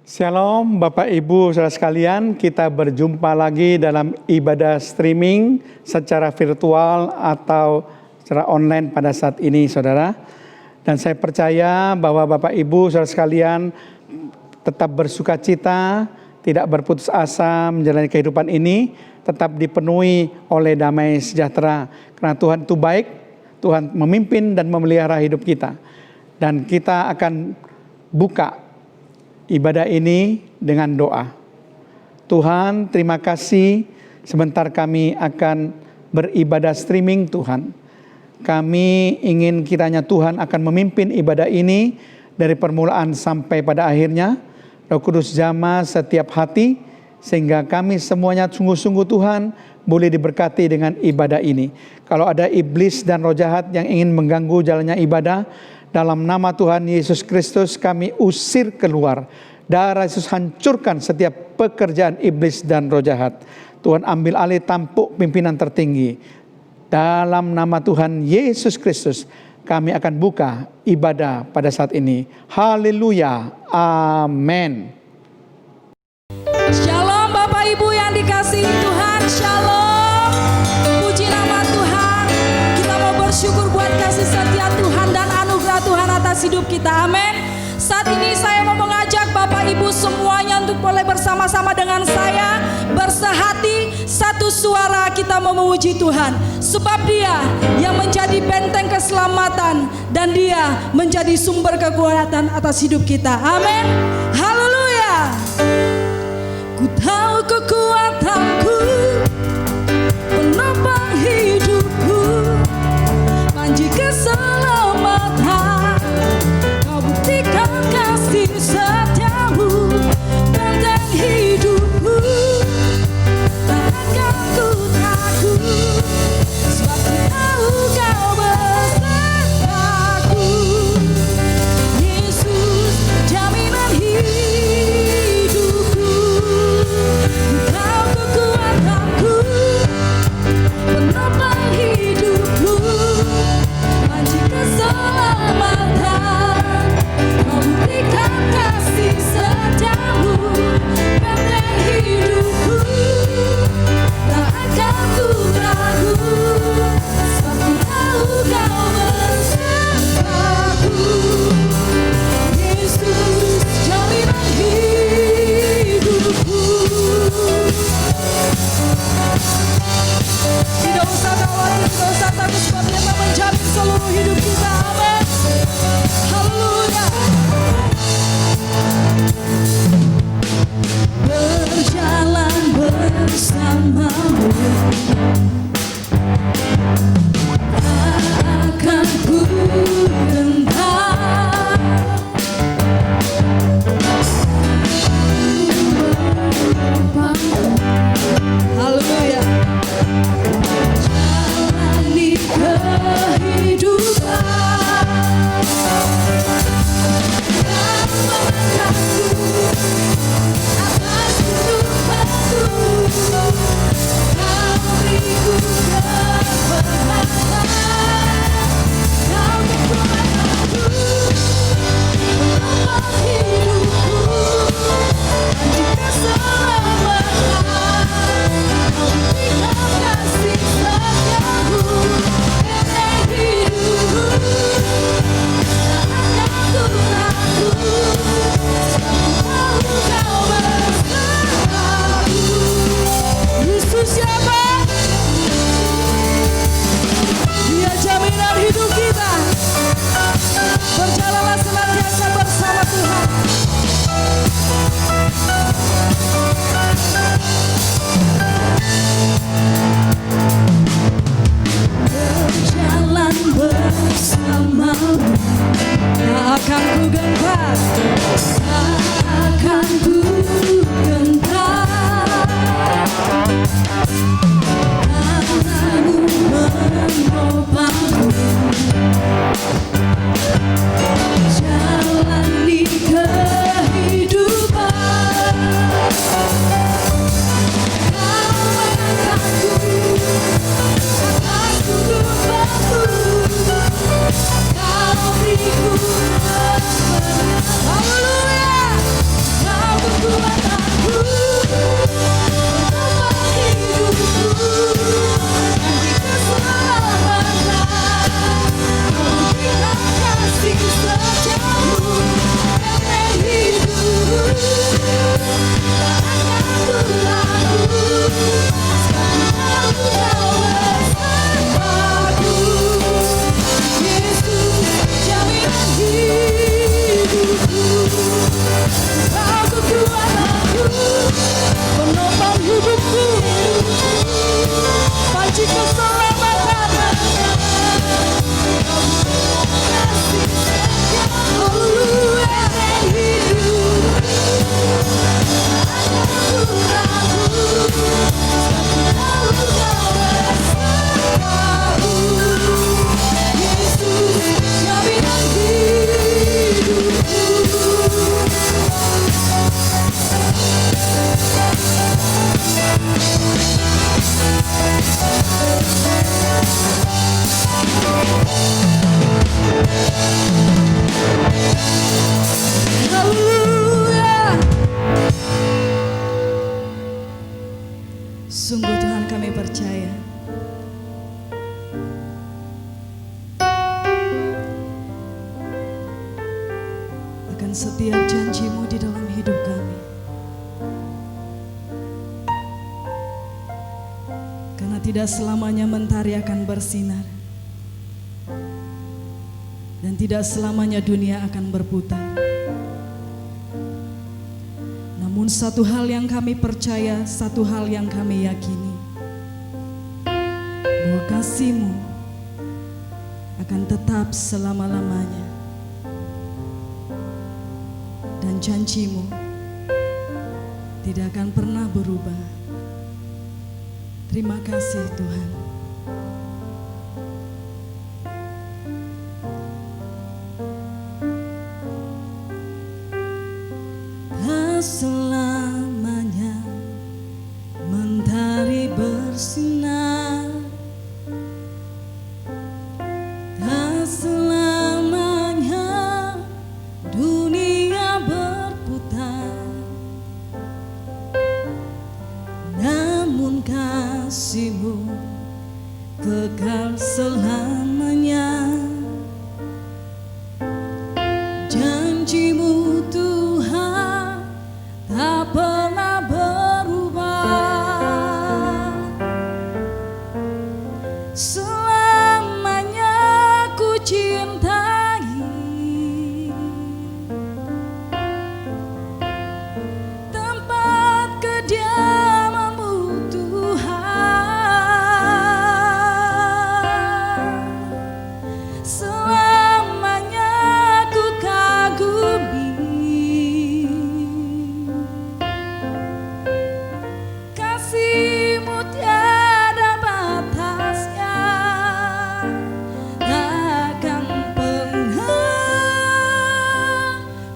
Shalom Bapak Ibu saudara sekalian, kita berjumpa lagi dalam ibadah streaming secara virtual atau secara online pada saat ini saudara. Dan saya percaya bahwa Bapak Ibu saudara sekalian tetap bersuka cita, tidak berputus asa menjalani kehidupan ini, tetap dipenuhi oleh damai sejahtera. Karena Tuhan itu baik, Tuhan memimpin dan memelihara hidup kita. Dan kita akan buka ibadah ini dengan doa. Tuhan, terima kasih sebentar kami akan beribadah streaming Tuhan. Kami ingin kiranya Tuhan akan memimpin ibadah ini dari permulaan sampai pada akhirnya. Roh Kudus jamah setiap hati sehingga kami semuanya sungguh-sungguh Tuhan boleh diberkati dengan ibadah ini. Kalau ada iblis dan roh jahat yang ingin mengganggu jalannya ibadah, dalam nama Tuhan Yesus Kristus kami usir keluar. Darah Yesus hancurkan setiap pekerjaan iblis dan roh jahat. Tuhan ambil alih tampuk pimpinan tertinggi. Dalam nama Tuhan Yesus Kristus kami akan buka ibadah pada saat ini. Haleluya. Amin. Shalom Bapak Ibu yang dikasihi Tuhan. Shalom. Puji nama Tuhan. Kita mau bersyukur buat kasih setia Tuhan dan anugerah Tuhan atas hidup kita. Amin. Saat ini saya mau mengajak Bapak Ibu semuanya untuk boleh bersama-sama dengan saya bersehati satu suara kita memuji Tuhan. Sebab Dia yang menjadi benteng keselamatan dan Dia menjadi sumber kekuatan atas hidup kita. Amin. Haleluya. Ku tahu kekuatanku, penopang hidupku, panji keselamatan. Kau buktikan kasih setiamu, benteng hidupku, takkan ku takut, sebab ku tahu kau besertaku. Yesus jaminan hidupku. setiap janji-Mu di dalam hidup kami. Karena tidak selamanya mentari akan bersinar, dan tidak selamanya dunia akan berputar. Namun satu hal yang kami percaya, satu hal yang kami yakini, bahwa kasih-Mu akan tetap selama-lamanya, dan janji-Mu tidak akan pernah berubah. Terima kasih Tuhan. Tak selamanya mentari bersinar, tak selamanya dunia berputar, namun kasih-Mu kekal selamanya. Janji-Mu Tuhan tak pernah berubah. Selamanya ku cintai tempat kediaman-Mu Tuhan. Selamanya ku kagumi kasih-Mu tiada batasnya, takkan pernah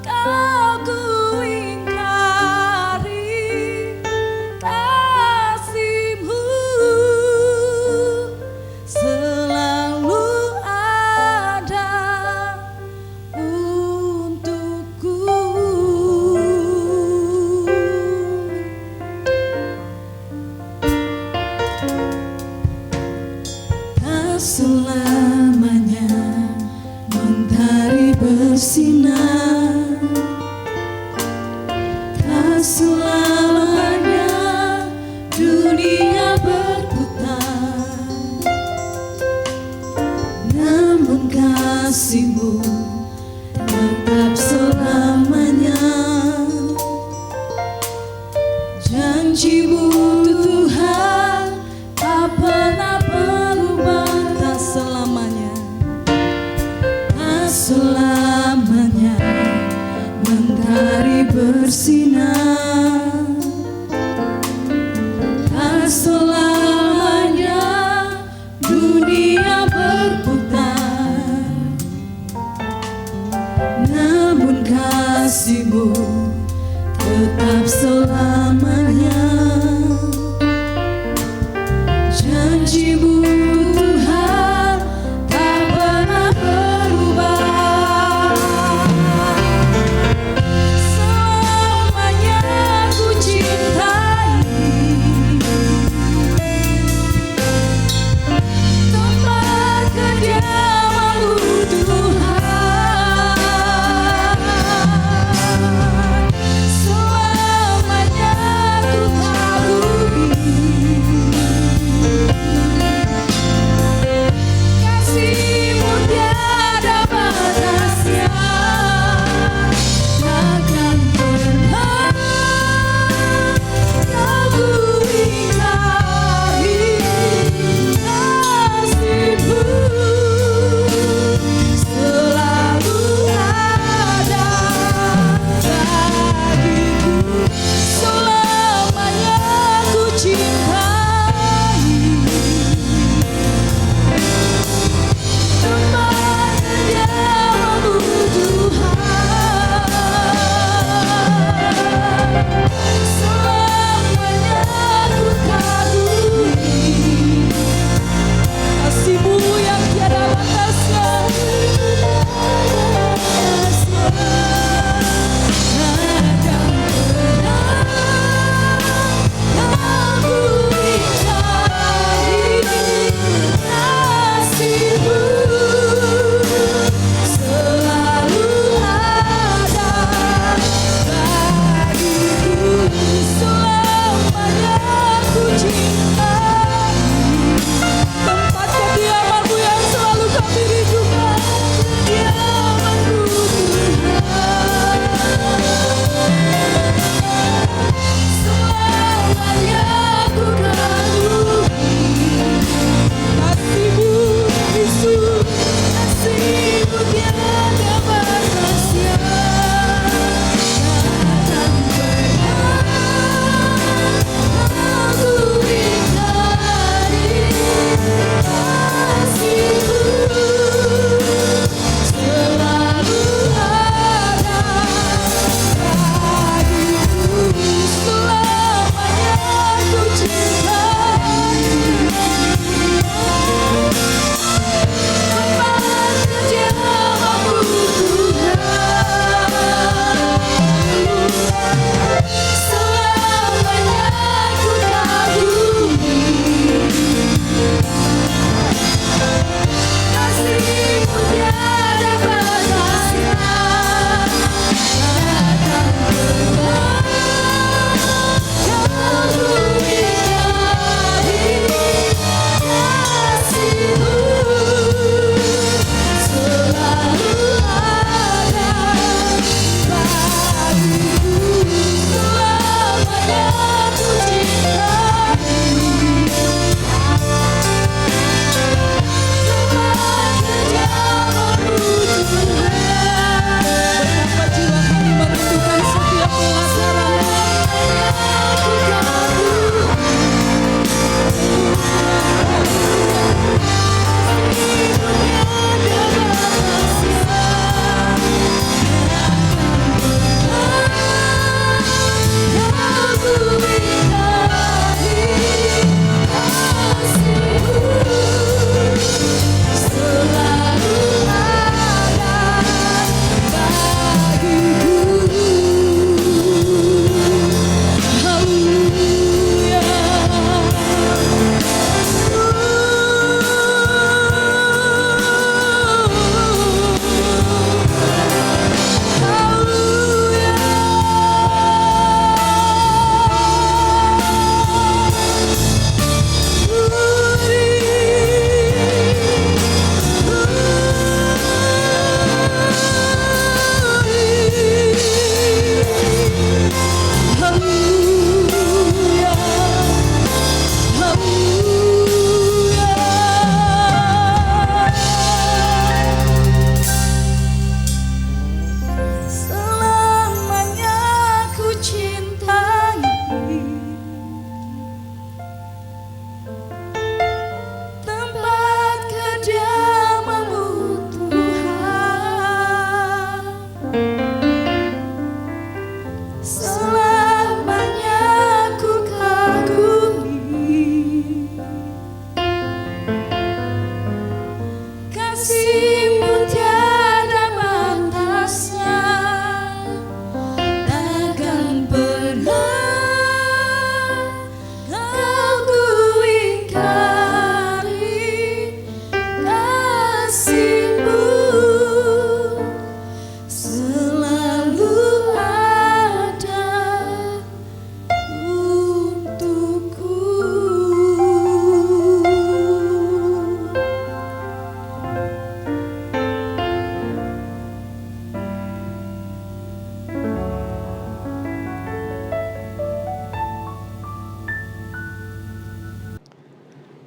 Kau ku ingkari. Kasih-Mu selalu ada untukku. Tak selamanya mentari bersinar, tak selamanya dunia berputar, namun kasih-Mu tetap selamanya. Janji-Mu Tuhan tak pernah berubah, tak selamanya, tak selamanya mentari bersinar, tak selamanya dunia berputar, namun kasih-Mu tetap selamanya. Janji-Mu Tuhan tak pernah berubah. Selamanya ku cintai tempat kediaman-Mu Tuhan. Selamanya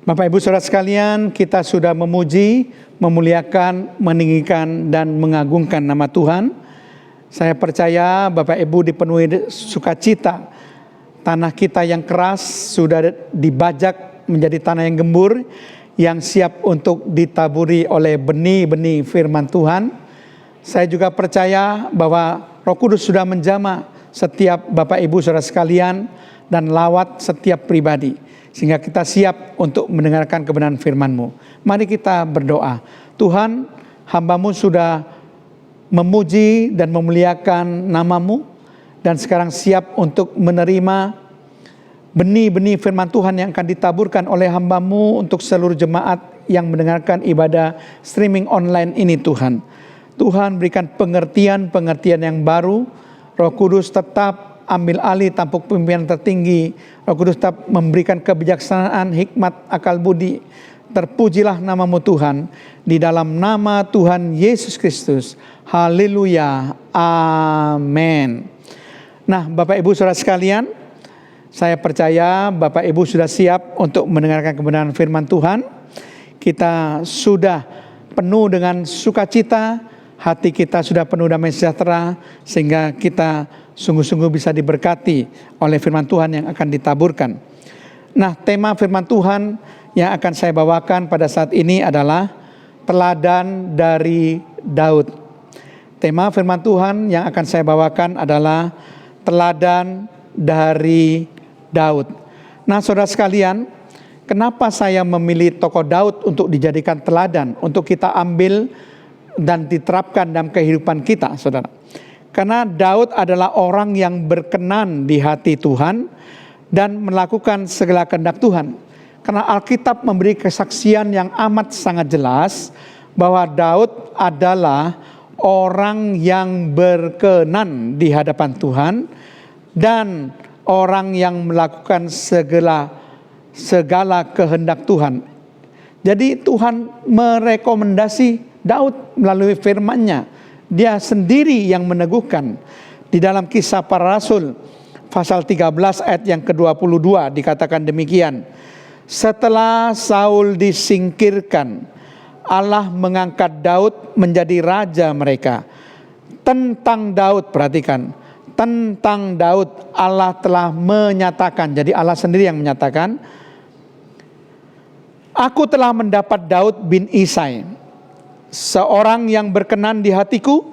Bapak Ibu Saudara sekalian, kita sudah memuji, memuliakan, meninggikan, dan mengagungkan nama Tuhan. Saya percaya Bapak Ibu dipenuhi sukacita. Tanah kita yang keras sudah dibajak menjadi tanah yang gembur, yang siap untuk ditaburi oleh benih-benih firman Tuhan. Saya juga percaya bahwa Roh Kudus sudah menjamah setiap Bapak Ibu Saudara sekalian dan lawat setiap pribadi, sehingga kita siap untuk mendengarkan kebenaran firman-Mu. Mari kita berdoa. Tuhan, hamba-Mu sudah memuji dan memuliakan nama-Mu, dan sekarang siap untuk menerima benih-benih firman Tuhan yang akan ditaburkan oleh hamba-Mu untuk seluruh jemaat yang mendengarkan ibadah streaming online ini Tuhan. Tuhan berikan pengertian-pengertian yang baru. Roh Kudus tetap ambil alih tampuk pimpinan tertinggi. Roh Kudus tetap memberikan kebijaksanaan, hikmat, akal budi. Terpujilah nama-Mu Tuhan, di dalam nama Tuhan Yesus Kristus. Haleluya. Amin. Nah, Bapak Ibu Saudara sekalian, saya percaya Bapak Ibu sudah siap untuk mendengarkan kebenaran firman Tuhan. Kita sudah penuh dengan sukacita, hati kita sudah penuh damai sejahtera, sehingga kita sungguh-sungguh bisa diberkati oleh firman Tuhan yang akan ditaburkan. Nah, tema firman Tuhan yang akan saya bawakan pada saat ini adalah teladan dari Daud. Tema firman Tuhan yang akan saya bawakan adalah teladan dari Daud. Nah, saudara sekalian, kenapa saya memilih tokoh Daud untuk dijadikan teladan, untuk kita ambil dan diterapkan dalam kehidupan kita, saudara? Karena Daud adalah orang yang berkenan di hati Tuhan dan melakukan segala kehendak Tuhan. Karena Alkitab memberi kesaksian yang amat sangat jelas bahwa Daud adalah orang yang berkenan di hadapan Tuhan dan orang yang melakukan segala kehendak Tuhan. Jadi Tuhan merekomendasi Daud melalui firman-Nya. Dia sendiri yang meneguhkan. Di dalam Kisah Para Rasul pasal 13 ayat yang ke-22 dikatakan demikian. Setelah Saul disingkirkan, Allah mengangkat Daud menjadi raja mereka. Tentang Daud, perhatikan, tentang Daud Allah telah menyatakan, jadi Allah sendiri yang menyatakan, aku telah mendapat Daud bin Isai, seorang yang berkenan di hatiku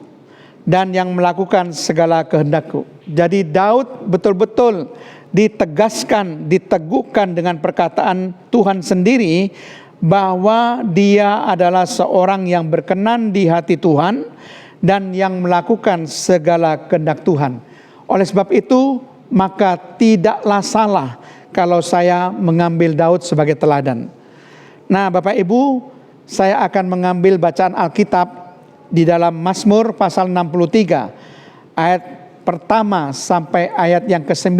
dan yang melakukan segala kehendakku. Jadi Daud betul-betul ditegaskan, diteguhkan dengan perkataan Tuhan sendiri bahwa dia adalah seorang yang berkenan di hati Tuhan dan yang melakukan segala kehendak Tuhan. Oleh sebab itu, maka tidaklah salah kalau saya mengambil Daud sebagai teladan. Nah, Bapak Ibu, saya akan mengambil bacaan Alkitab di dalam Mazmur pasal 63 ayat pertama sampai ayat yang ke-9.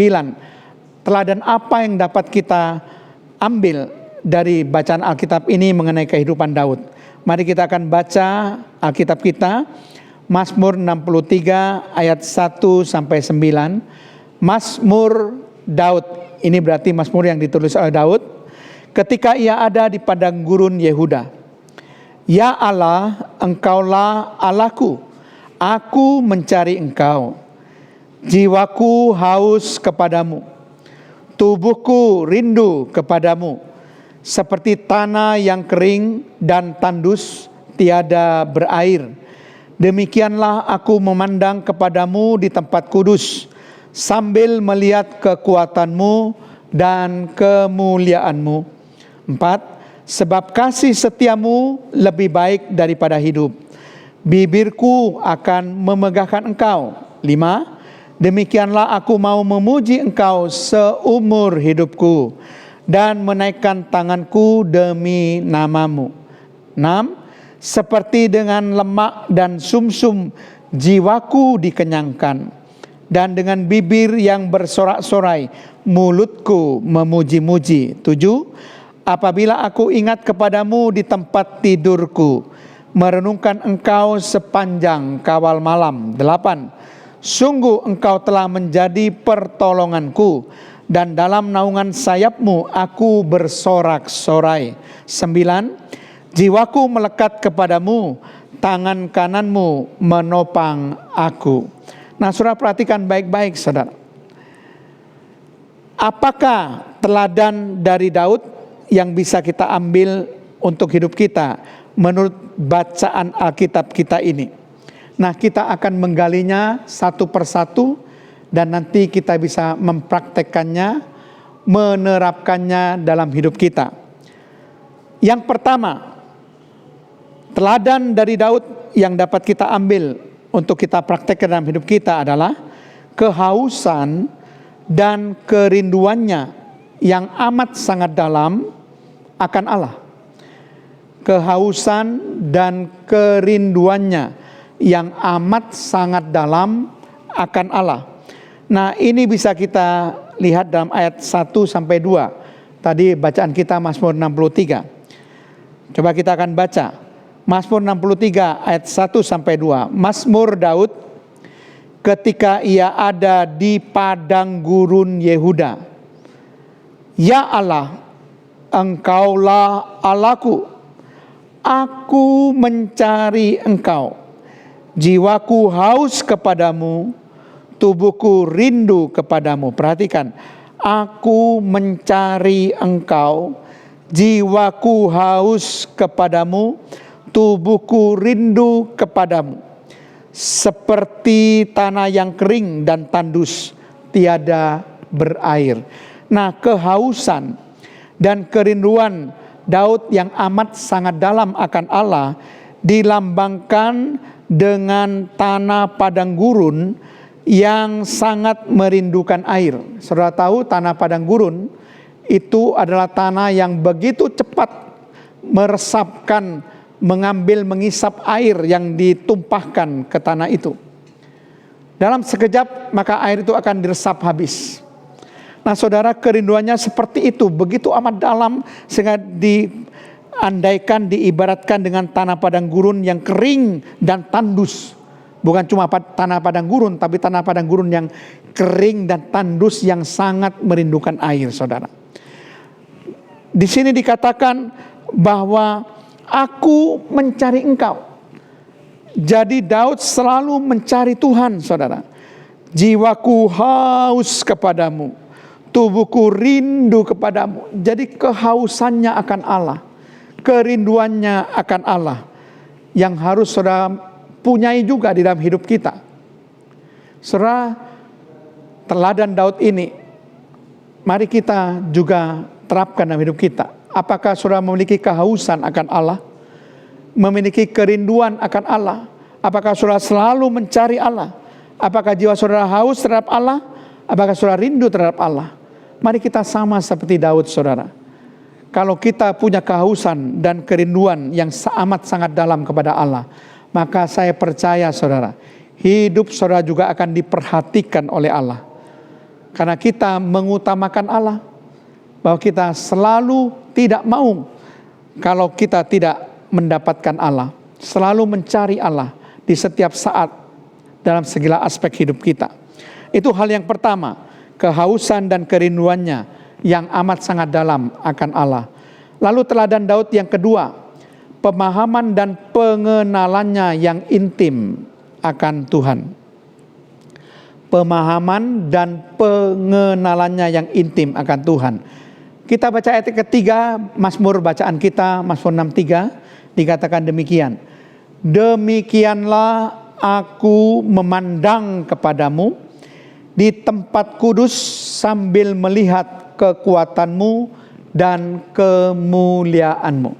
Teladan apa yang dapat kita ambil dari bacaan Alkitab ini mengenai kehidupan Daud? Mari kita akan baca Alkitab kita, Mazmur 63 ayat 1 sampai 9. Mazmur Daud, ini berarti Mazmur yang ditulis oleh Daud ketika ia ada di padang gurun Yehuda. Ya Allah, Engkaulah Allahku, aku mencari Engkau. Jiwaku haus kepadamu, tubuhku rindu kepadamu, seperti tanah yang kering dan tandus tiada berair. Demikianlah aku memandang kepadamu di tempat kudus, sambil melihat kekuatanmu dan kemuliaanmu. 4. Sebab kasih setiamu lebih baik daripada hidup, bibirku akan memegahkan Engkau. 5. Demikianlah aku mau memuji Engkau seumur hidupku dan menaikkan tanganku demi nama-Mu. 6. Seperti dengan lemak dan sumsum jiwaku dikenyangkan, dan dengan bibir yang bersorak-sorai mulutku memuji-muji. 7. Apabila aku ingat kepadamu di tempat tidurku, merenungkan Engkau sepanjang kawal malam. 8. Sungguh Engkau telah menjadi pertolonganku, dan dalam naungan sayapmu aku bersorak-sorai. 9. Jiwaku melekat kepadamu, tangan kananmu menopang aku. Nah, saudara perhatikan baik-baik, saudara. Apakah teladan dari Daud yang bisa kita ambil untuk hidup kita menurut bacaan Alkitab kita ini? Nah, kita akan menggalinya satu persatu dan nanti kita bisa mempraktekkannya, menerapkannya dalam hidup kita. Yang pertama, teladan dari Daud yang dapat kita ambil untuk kita praktekkan dalam hidup kita adalah kehausan dan kerinduannya yang amat sangat dalam akan Allah. Kehausan dan kerinduannya yang amat sangat dalam akan Allah. Nah, ini bisa kita lihat dalam ayat 1-2. Tadi bacaan kita Mazmur 63. Coba kita akan baca. Mazmur 63 ayat 1-2. Mazmur Daud ketika ia ada di padang gurun Yehuda. Ya Allah, Engkaulah Allahku. Aku mencari Engkau. Jiwaku haus kepadamu, tubuhku rindu kepadamu. Perhatikan, aku mencari Engkau, jiwaku haus kepadamu, tubuhku rindu kepadamu. Seperti tanah yang kering dan tandus, tiada berair. Nah, kehausan dan kerinduan Daud yang amat sangat dalam akan Allah dilambangkan dengan tanah padang gurun yang sangat merindukan air. Saudara tahu tanah padang gurun itu adalah tanah yang begitu cepat meresapkan, mengisap air yang ditumpahkan ke tanah itu. Dalam sekejap maka air itu akan diresap habis. Nah, saudara, kerinduannya seperti itu, begitu amat dalam sehingga diandaikan, diibaratkan dengan tanah padang gurun yang kering dan tandus. Bukan cuma tanah padang gurun, tapi tanah padang gurun yang kering dan tandus yang sangat merindukan air, saudara. Di sini dikatakan bahwa aku mencari Engkau. Jadi Daud selalu mencari Tuhan, saudara. Jiwaku haus kepadamu, tubuhku rindu kepadamu. Jadi kehausannya akan Allah, kerinduannya akan Allah yang harus saudara punyai juga di dalam hidup kita. Saudara, teladan Daud ini mari kita juga terapkan dalam hidup kita. Apakah saudara memiliki kehausan akan Allah? Memiliki kerinduan akan Allah? Apakah saudara selalu mencari Allah? Apakah jiwa saudara haus terhadap Allah? Apakah saudara rindu terhadap Allah? Mari kita sama seperti Daud, saudara. Kalau kita punya kehausan dan kerinduan yang amat sangat dalam kepada Allah, maka saya percaya, saudara, hidup saudara juga akan diperhatikan oleh Allah. Karena kita mengutamakan Allah, bahwa kita selalu tidak mau kalau kita tidak mendapatkan Allah. Selalu mencari Allah di setiap saat dalam segala aspek hidup kita. Itu hal yang pertama, kehausan dan kerinduannya yang amat sangat dalam akan Allah. Lalu teladan Daud yang kedua, pemahaman dan pengenalannya yang intim akan Tuhan. Pemahaman dan pengenalannya yang intim akan Tuhan. Kita baca ayat ketiga, Mazmur bacaan kita, Mazmur 63, dikatakan demikian. Demikianlah aku memandang kepadamu di tempat kudus sambil melihat kekuatanmu dan kemuliaanmu.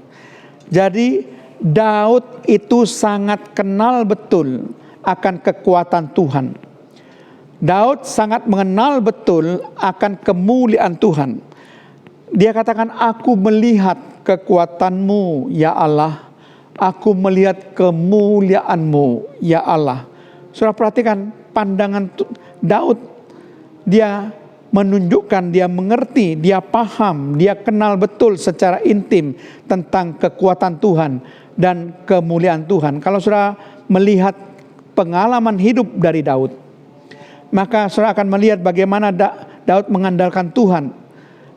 Jadi Daud itu sangat kenal betul akan kekuatan Tuhan. Daud sangat mengenal betul akan kemuliaan Tuhan. Dia katakan, aku melihat kekuatanmu ya Allah. Aku melihat kemuliaanmu ya Allah. Saudara perhatikan pandangan Daud. Dia menunjukkan, dia mengerti, dia paham, dia kenal betul secara intim tentang kekuatan Tuhan dan kemuliaan Tuhan. Kalau saudara melihat pengalaman hidup dari Daud, maka saudara akan melihat bagaimana Daud mengandalkan Tuhan.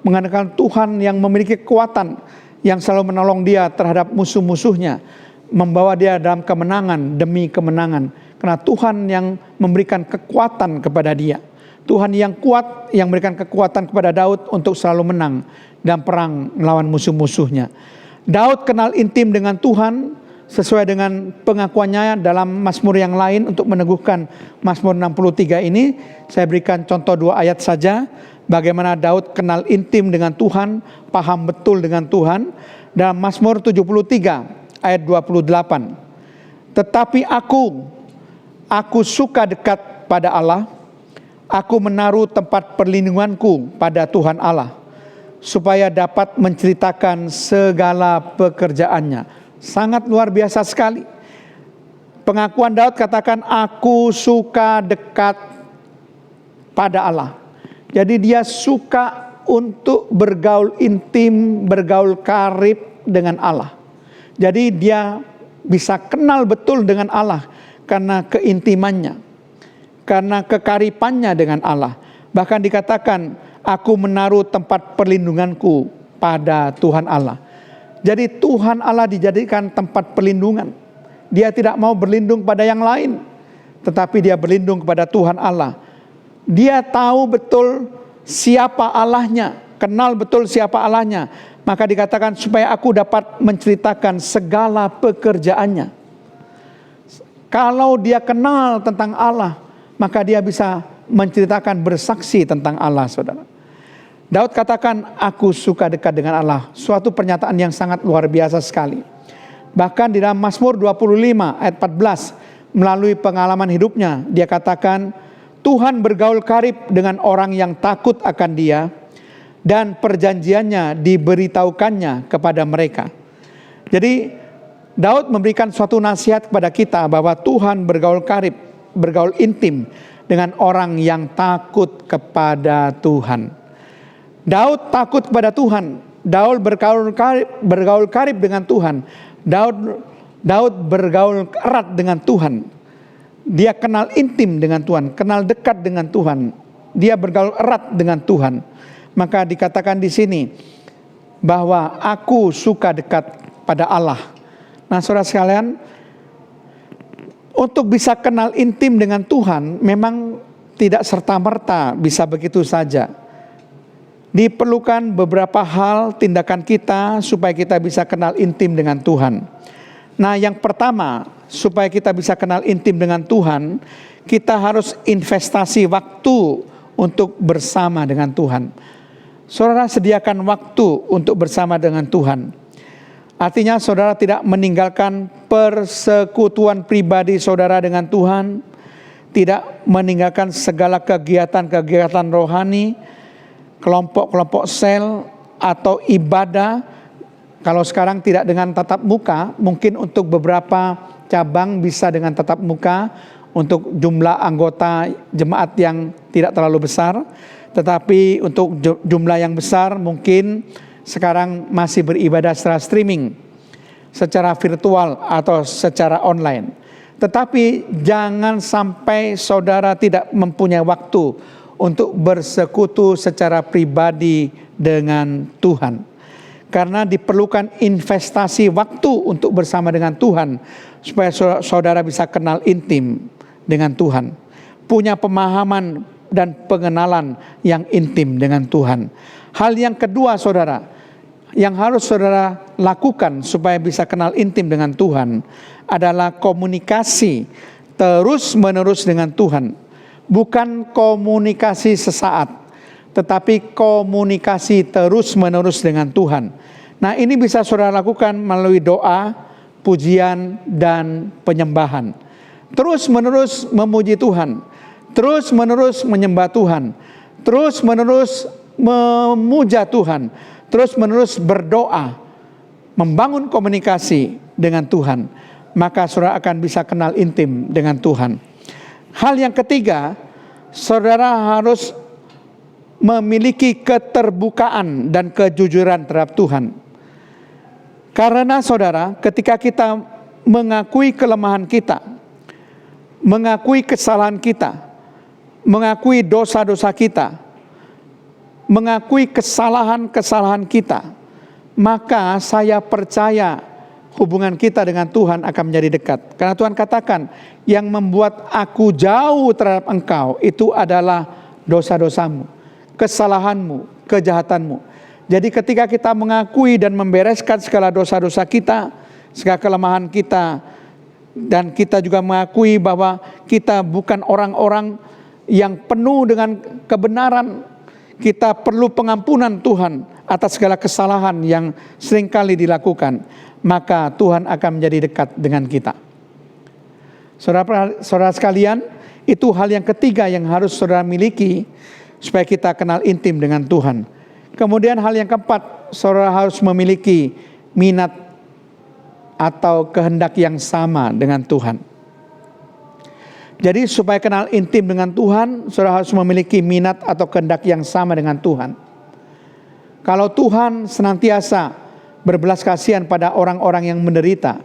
Mengandalkan Tuhan yang memiliki kekuatan, yang selalu menolong dia terhadap musuh-musuhnya. Membawa dia dalam kemenangan demi kemenangan. Karena Tuhan yang memberikan kekuatan kepada dia. Tuhan yang kuat yang memberikan kekuatan kepada Daud untuk selalu menang dalam perang melawan musuh-musuhnya. Daud kenal intim dengan Tuhan sesuai dengan pengakuannya dalam Mazmur yang lain. Untuk meneguhkan Mazmur 63 ini, saya berikan contoh 2 ayat saja. Bagaimana Daud kenal intim dengan Tuhan, paham betul dengan Tuhan. Dalam Mazmur 73 ayat 28. Tetapi aku suka dekat pada Allah. Aku menaruh tempat perlindunganku pada Tuhan Allah, supaya dapat menceritakan segala pekerjaannya. Sangat luar biasa sekali. Pengakuan Daud katakan, aku suka dekat pada Allah. Jadi dia suka untuk bergaul intim, bergaul karib dengan Allah. Jadi dia bisa kenal betul dengan Allah karena keintimannya, karena kekaripannya dengan Allah. Bahkan dikatakan, aku menaruh tempat perlindunganku pada Tuhan Allah. Jadi Tuhan Allah dijadikan tempat perlindungan. Dia tidak mau berlindung pada yang lain, tetapi dia berlindung kepada Tuhan Allah. Dia tahu betul siapa Allahnya, kenal betul siapa Allahnya. Maka dikatakan supaya aku dapat menceritakan segala pekerjaannya. Kalau dia kenal tentang Allah, maka dia bisa menceritakan, bersaksi tentang Allah, saudara. Daud katakan, aku suka dekat dengan Allah. Suatu pernyataan yang sangat luar biasa sekali. Bahkan di dalam Mazmur 25 ayat 14, melalui pengalaman hidupnya, dia katakan, Tuhan bergaul karib dengan orang yang takut akan dia, dan perjanjiannya diberitahukannya kepada mereka. Jadi Daud memberikan suatu nasihat kepada kita bahwa Tuhan bergaul karib, bergaul intim dengan orang yang takut kepada Tuhan. Daud takut kepada Tuhan. Daud bergaul karib dengan Tuhan. Daud bergaul erat dengan Tuhan. Dia kenal intim dengan Tuhan, kenal dekat dengan Tuhan. Dia bergaul erat dengan Tuhan. Maka dikatakan di sini bahwa aku suka dekat pada Allah. Nah, saudara sekalian, untuk bisa kenal intim dengan Tuhan memang tidak serta-merta bisa begitu saja. Diperlukan beberapa hal tindakan kita supaya kita bisa kenal intim dengan Tuhan. Nah, yang pertama, supaya kita bisa kenal intim dengan Tuhan, kita harus investasi waktu untuk bersama dengan Tuhan. Saudara sediakan waktu untuk bersama dengan Tuhan. Artinya saudara tidak meninggalkan persekutuan pribadi saudara dengan Tuhan, tidak meninggalkan segala kegiatan-kegiatan rohani, kelompok-kelompok sel atau ibadah. Kalau sekarang tidak dengan tatap muka, mungkin untuk beberapa cabang bisa dengan tatap muka untuk jumlah anggota jemaat yang tidak terlalu besar. Tetapi untuk jumlah yang besar mungkin sekarang masih beribadah secara streaming, secara virtual atau secara online. Tetapi jangan sampai saudara tidak mempunyai waktu untuk bersekutu secara pribadi dengan Tuhan. Karena diperlukan investasi waktu untuk bersama dengan Tuhan, supaya saudara bisa kenal intim dengan Tuhan, punya pemahaman dan pengenalan yang intim dengan Tuhan. Hal yang kedua saudara, yang harus saudara lakukan supaya bisa kenal intim dengan Tuhan adalah komunikasi terus menerus dengan Tuhan. Bukan komunikasi sesaat, tetapi komunikasi terus menerus dengan Tuhan. Nah, ini bisa saudara lakukan melalui doa, pujian, dan penyembahan. Terus menerus memuji Tuhan, terus menerus menyembah Tuhan, terus menerus memuja Tuhan, terus menerus berdoa, membangun komunikasi dengan Tuhan. Maka saudara akan bisa kenal intim dengan Tuhan. Hal yang ketiga, saudara harus memiliki keterbukaan dan kejujuran terhadap Tuhan. Karena saudara, ketika kita mengakui kelemahan kita, mengakui kesalahan kita, mengakui dosa-dosa kita, mengakui kesalahan-kesalahan kita, maka saya percaya hubungan kita dengan Tuhan akan menjadi dekat. Karena Tuhan katakan, yang membuat aku jauh terhadap engkau itu adalah dosa-dosamu, kesalahanmu, kejahatanmu. Jadi ketika kita mengakui dan membereskan segala dosa-dosa kita, segala kelemahan kita, dan kita juga mengakui bahwa kita bukan orang-orang yang penuh dengan kebenaran, kita perlu pengampunan Tuhan atas segala kesalahan yang seringkali dilakukan, maka Tuhan akan menjadi dekat dengan kita. Saudara sekalian, itu hal yang ketiga yang harus saudara miliki supaya kita kenal intim dengan Tuhan. Kemudian hal yang keempat, saudara harus memiliki minat atau kehendak yang sama dengan Tuhan. Jadi supaya kenal intim dengan Tuhan, saudara harus memiliki minat atau kehendak yang sama dengan Tuhan. Kalau Tuhan senantiasa berbelas kasihan pada orang-orang yang menderita,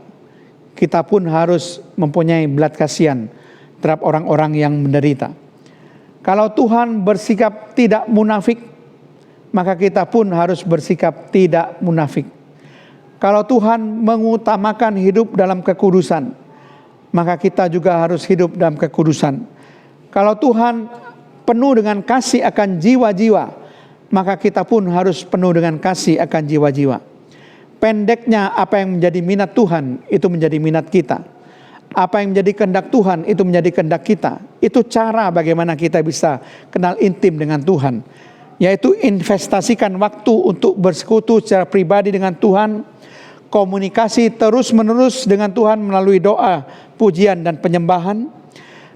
kita pun harus mempunyai belas kasihan terhadap orang-orang yang menderita. Kalau Tuhan bersikap tidak munafik, maka kita pun harus bersikap tidak munafik. Kalau Tuhan mengutamakan hidup dalam kekudusan, maka kita juga harus hidup dalam kekudusan. Kalau Tuhan penuh dengan kasih akan jiwa-jiwa, maka kita pun harus penuh dengan kasih akan jiwa-jiwa. Pendeknya, apa yang menjadi minat Tuhan, itu menjadi minat kita. Apa yang menjadi kehendak Tuhan, itu menjadi kehendak kita. Itu cara bagaimana kita bisa kenal intim dengan Tuhan, yaitu investasikan waktu untuk bersekutu secara pribadi dengan Tuhan, komunikasi terus-menerus dengan Tuhan melalui doa, pujian, dan penyembahan,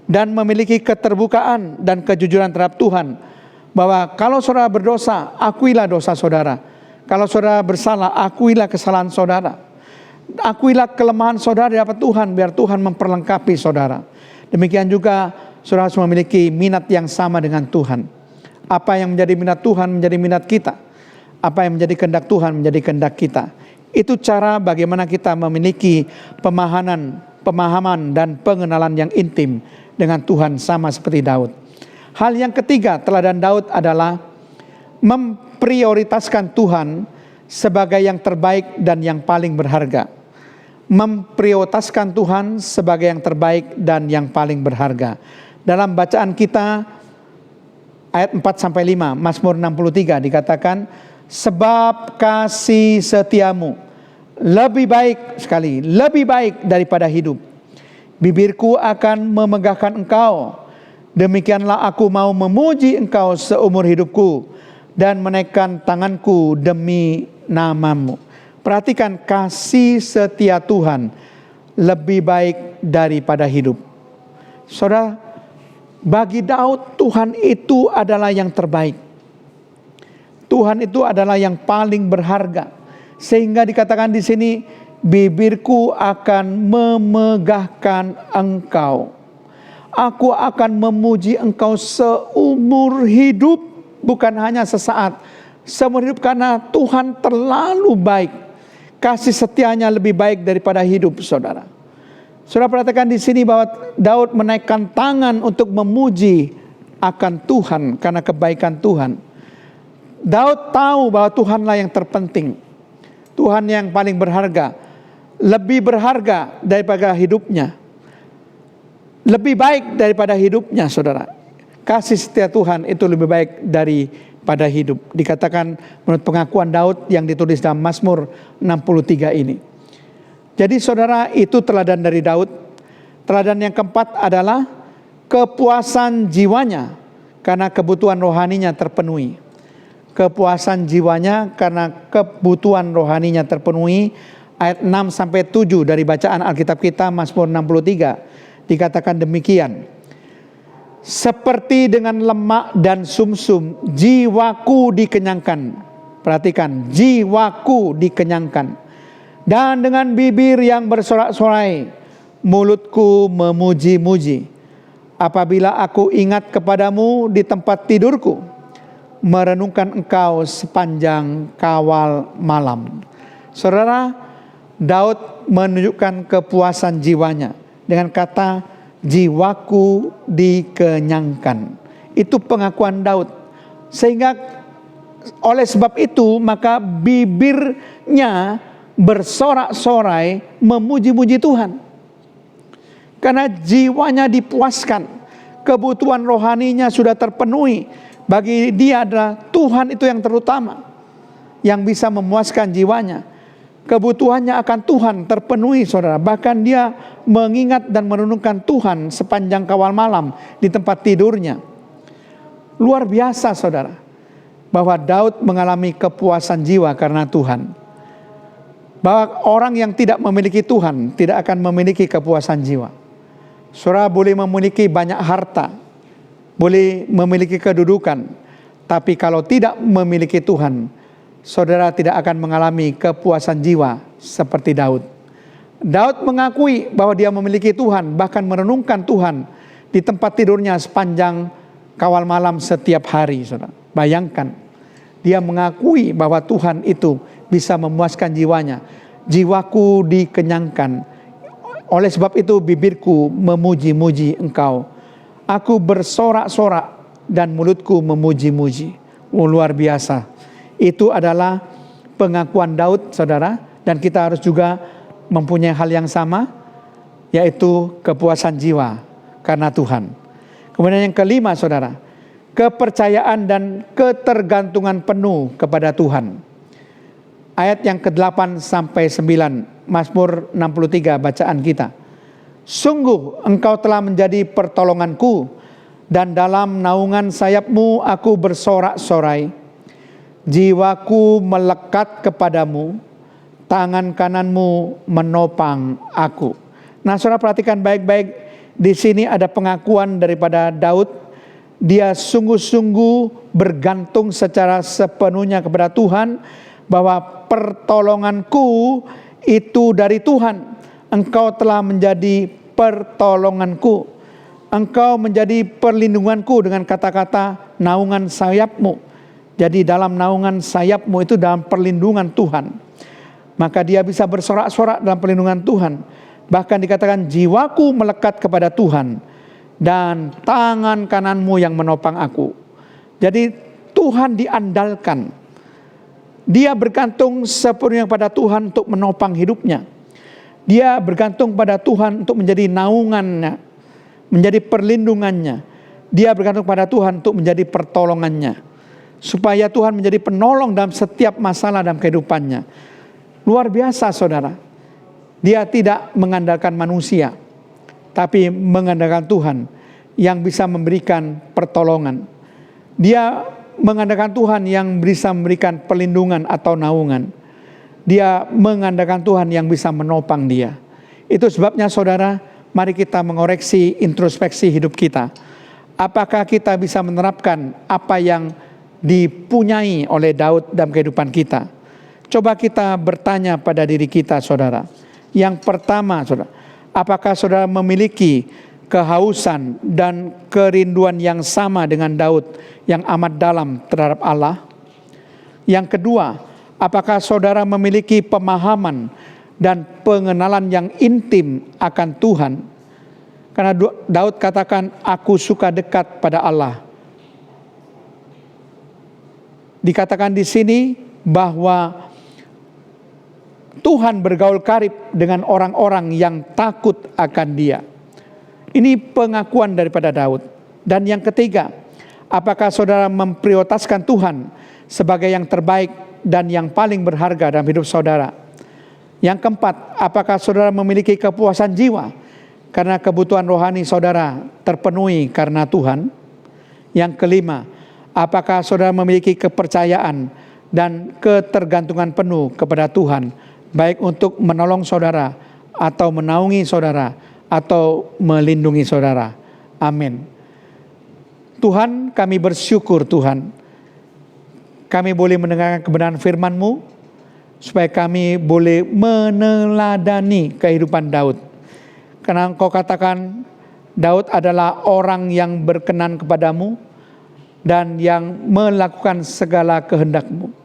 dan memiliki keterbukaan dan kejujuran terhadap Tuhan, bahwa kalau saudara berdosa, akuilah dosa saudara. Kalau saudara bersalah, akuilah kesalahan saudara. Akuilah kelemahan saudara di hadapan Tuhan, biar Tuhan memperlengkapi saudara. Demikian juga saudara harus memiliki minat yang sama dengan Tuhan. Apa yang menjadi minat Tuhan menjadi minat kita. Apa yang menjadi kehendak Tuhan menjadi kehendak kita. Itu cara bagaimana kita memiliki pemahaman dan pengenalan yang intim dengan Tuhan, sama seperti Daud. Hal yang ketiga, teladan Daud adalah memprioritaskan Tuhan sebagai yang terbaik dan yang paling berharga. Memprioritaskan Tuhan sebagai yang terbaik dan yang paling berharga. Dalam bacaan kita ayat 4-5 Mazmur 63 dikatakan, sebab kasih setiamu lebih baik sekali, lebih baik daripada hidup. Bibirku akan memegahkan engkau. Demikianlah aku mau memuji engkau seumur hidupku dan menaikkan tanganku demi namamu. Perhatikan, kasih setia Tuhan lebih baik daripada hidup. Saudara, bagi Daud Tuhan itu adalah yang terbaik. Tuhan itu adalah yang paling berharga. Sehingga dikatakan di sini, bibirku akan memegahkan engkau. Aku akan memuji engkau seumur hidup, bukan hanya sesaat. Seumur hidup, karena Tuhan terlalu baik. Kasih setianya lebih baik daripada hidup, saudara. Saudara perhatikan di sini bahwa Daud menaikkan tangan untuk memuji akan Tuhan karena kebaikan Tuhan. Daud tahu bahwa Tuhanlah yang terpenting. Tuhan yang paling berharga. Lebih berharga daripada hidupnya. Lebih baik daripada hidupnya, saudara. Kasih setia Tuhan itu lebih baik daripada hidup. Dikatakan menurut pengakuan Daud yang ditulis dalam Mazmur 63 ini. Jadi saudara, itu teladan dari Daud. Teladan yang keempat adalah kepuasan jiwanya karena kebutuhan rohaninya terpenuhi. Kepuasan jiwanya karena kebutuhan rohaninya terpenuhi. Ayat 6-7 dari bacaan Alkitab kita, Mazmur 63. Dikatakan demikian. Seperti dengan lemak dan sumsum, jiwaku dikenyangkan. Perhatikan, jiwaku dikenyangkan. Dan dengan bibir yang bersorak-sorai, mulutku memuji-muji. Apabila aku ingat kepadamu di tempat tidurku, merenungkan engkau sepanjang kawal malam. Saudara, Daud menunjukkan kepuasan jiwanya dengan kata jiwaku dikenyangkan. Itu pengakuan Daud. Sehingga Oleh sebab itu maka bibirnya bersorak-sorai memuji-muji Tuhan. Karena jiwanya dipuaskan, kebutuhan rohaninya sudah terpenuhi. Bagi dia adalah Tuhan itu yang terutama, yang bisa memuaskan jiwanya. Kebutuhannya akan Tuhan terpenuhi, saudara. Bahkan dia mengingat dan merenungkan Tuhan sepanjang kawal malam di tempat tidurnya. Luar biasa, saudara, bahwa Daud mengalami kepuasan jiwa karena Tuhan. Bahwa orang yang tidak memiliki Tuhan tidak akan memiliki kepuasan jiwa. Saudara boleh memiliki banyak harta, boleh memiliki kedudukan, tapi kalau tidak memiliki Tuhan, saudara tidak akan mengalami kepuasan jiwa seperti Daud. Daud mengakui bahwa dia memiliki Tuhan, bahkan merenungkan Tuhan di tempat tidurnya sepanjang kawal malam setiap hari, saudara. Bayangkan, dia mengakui bahwa Tuhan itu bisa memuaskan jiwanya. Jiwaku dikenyangkan. Oleh sebab itu bibirku memuji-muji Engkau. Aku bersorak-sorak dan mulutku memuji-muji. Luar biasa. Itu adalah pengakuan Daud, saudara. Dan kita harus juga mempunyai hal yang sama, yaitu kepuasan jiwa karena Tuhan. Kemudian yang kelima, saudara, kepercayaan dan ketergantungan penuh kepada Tuhan. Ayat yang ke-8 sampai 9, Mazmur 63 bacaan kita. Sungguh Engkau telah menjadi pertolonganku, dan dalam naungan sayapmu aku bersorak-sorai. Jiwaku melekat kepadamu, tangan kananmu menopang aku. Nah, saudara perhatikan baik-baik, di sini ada pengakuan daripada Daud. Dia sungguh-sungguh bergantung secara sepenuhnya kepada Tuhan, bahwa pertolonganku itu dari Tuhan. Engkau telah menjadi pertolonganku. Engkau menjadi perlindunganku dengan kata-kata naungan sayapmu. Jadi dalam naungan sayapmu itu dalam perlindungan Tuhan. Maka dia bisa bersorak-sorak dalam perlindungan Tuhan. Bahkan dikatakan jiwaku melekat kepada Tuhan, dan tangan kananmu yang menopang aku. Jadi Tuhan diandalkan. Dia bergantung sepenuhnya pada Tuhan untuk menopang hidupnya. Dia bergantung pada Tuhan untuk menjadi naungannya, menjadi perlindungannya. Dia bergantung pada Tuhan untuk menjadi pertolongannya, supaya Tuhan menjadi penolong dalam setiap masalah dalam kehidupannya. Luar biasa, saudara. Dia tidak mengandalkan manusia, tapi mengandalkan Tuhan yang bisa memberikan pertolongan. Dia mengandalkan Tuhan yang bisa memberikan perlindungan atau naungan. Dia mengandalkan Tuhan yang bisa menopang dia. Itu sebabnya, saudara, mari kita mengoreksi introspeksi hidup kita. Apakah kita bisa menerapkan apa yang dipunyai oleh Daud dalam kehidupan kita? Coba kita bertanya pada diri kita, saudara. Yang pertama, saudara, apakah saudara memiliki kehausan dan kerinduan yang sama dengan Daud yang amat dalam terhadap Allah? Yang kedua, apakah saudara memiliki pemahaman dan pengenalan yang intim akan Tuhan? Karena Daud katakan, aku suka dekat pada Allah. Dikatakan di sini bahwa Tuhan bergaul karib dengan orang-orang yang takut akan Dia. Ini pengakuan daripada Daud. Dan yang ketiga, apakah saudara memprioritaskan Tuhan sebagai yang terbaik dan yang paling berharga dalam hidup saudara? Yang keempat, apakah saudara memiliki kepuasan jiwa karena kebutuhan rohani saudara terpenuhi karena Tuhan? Yang kelima, apakah saudara memiliki kepercayaan dan ketergantungan penuh kepada Tuhan, baik untuk menolong saudara atau menaungi saudara atau melindungi saudara? Amin. Tuhan, kami bersyukur Tuhan, kami boleh mendengarkan kebenaran firman-Mu, supaya kami boleh meneladani kehidupan Daud. Karena Engkau katakan Daud adalah orang yang berkenan kepadamu dan yang melakukan segala kehendak-Mu.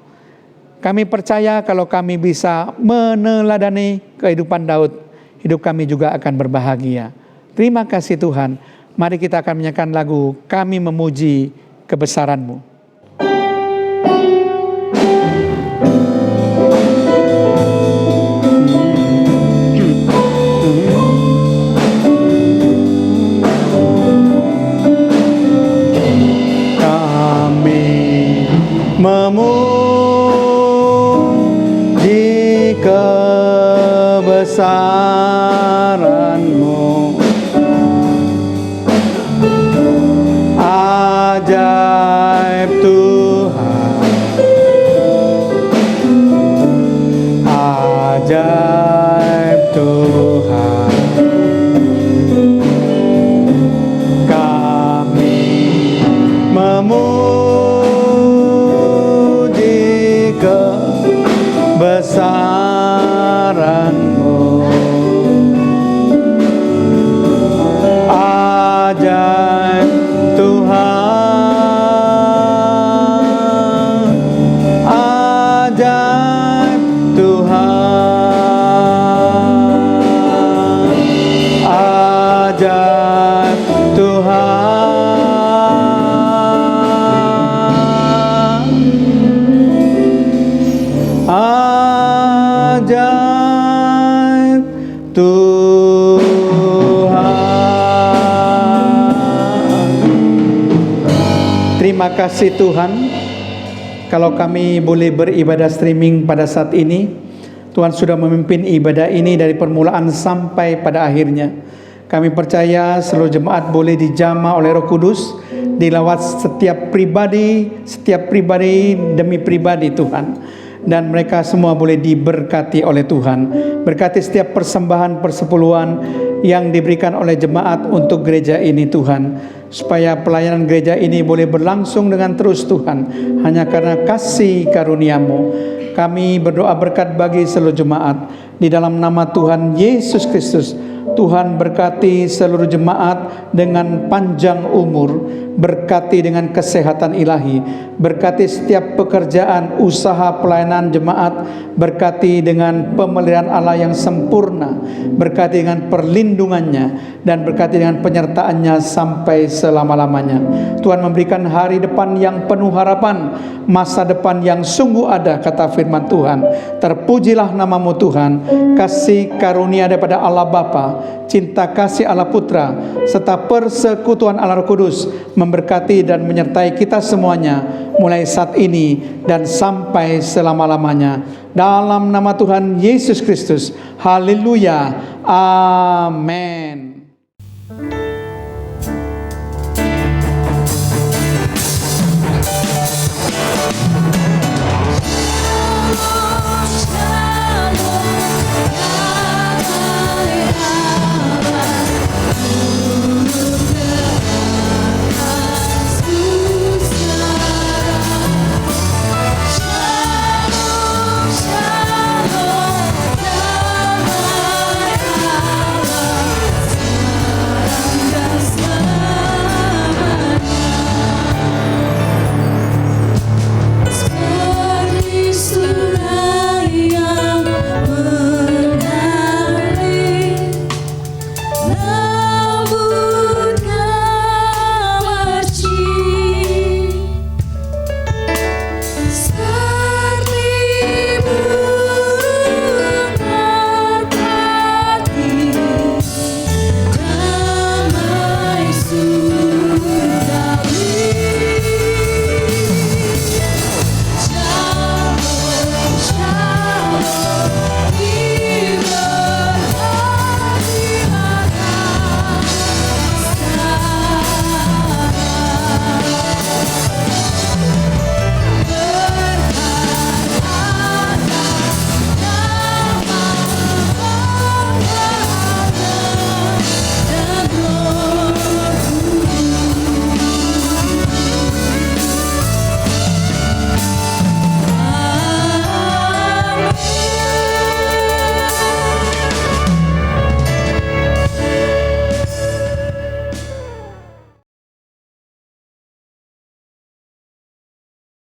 Kami percaya kalau kami bisa meneladani kehidupan Daud, hidup kami juga akan berbahagia. Terima kasih Tuhan. Mari kita akan menyanyikan lagu Kami Memuji Kebesaran-Mu. memuji kebesaran-Mu. Ajaib Tuhan, ajaib Tuhan, kami memuji kebesaran-Mu. Ajaib Tuhan, ajaib Tuhan, ajaib Tuhan, ajaib Tuhan. Terima kasih Tuhan, kalau kami boleh beribadah streaming pada saat ini. Tuhan sudah memimpin ibadah ini dari permulaan sampai pada akhirnya. Kami percaya seluruh jemaat boleh dijamah oleh Roh Kudus, dilawat setiap pribadi demi pribadi Tuhan. Dan mereka semua boleh diberkati oleh Tuhan. Berkati setiap persembahan persepuluhan yang diberikan oleh jemaat untuk gereja ini Tuhan, supaya pelayanan gereja ini boleh berlangsung dengan terus Tuhan, hanya karena kasih karunia-Mu. Kami berdoa berkat bagi seluruh jemaat di dalam nama Tuhan Yesus Kristus. Tuhan berkati seluruh jemaat dengan panjang umur, berkati dengan kesehatan ilahi, berkati setiap pekerjaan, usaha pelayanan jemaat, berkati dengan pemeliharaan Allah yang sempurna, berkati dengan perlindungannya, dan berkati dengan penyertaannya sampai selama-lamanya. Tuhan memberikan hari depan yang penuh harapan, masa depan yang sungguh ada, kata firman Tuhan. Terpujilah nama-Mu Tuhan, kasih karunia daripada Allah Bapa, cinta kasih Allah Putra, serta persekutuan Allah Roh Kudus memberkati dan menyertai kita semuanya mulai saat ini dan sampai selama-lamanya. Dalam nama Tuhan Yesus Kristus. Haleluya. Amin.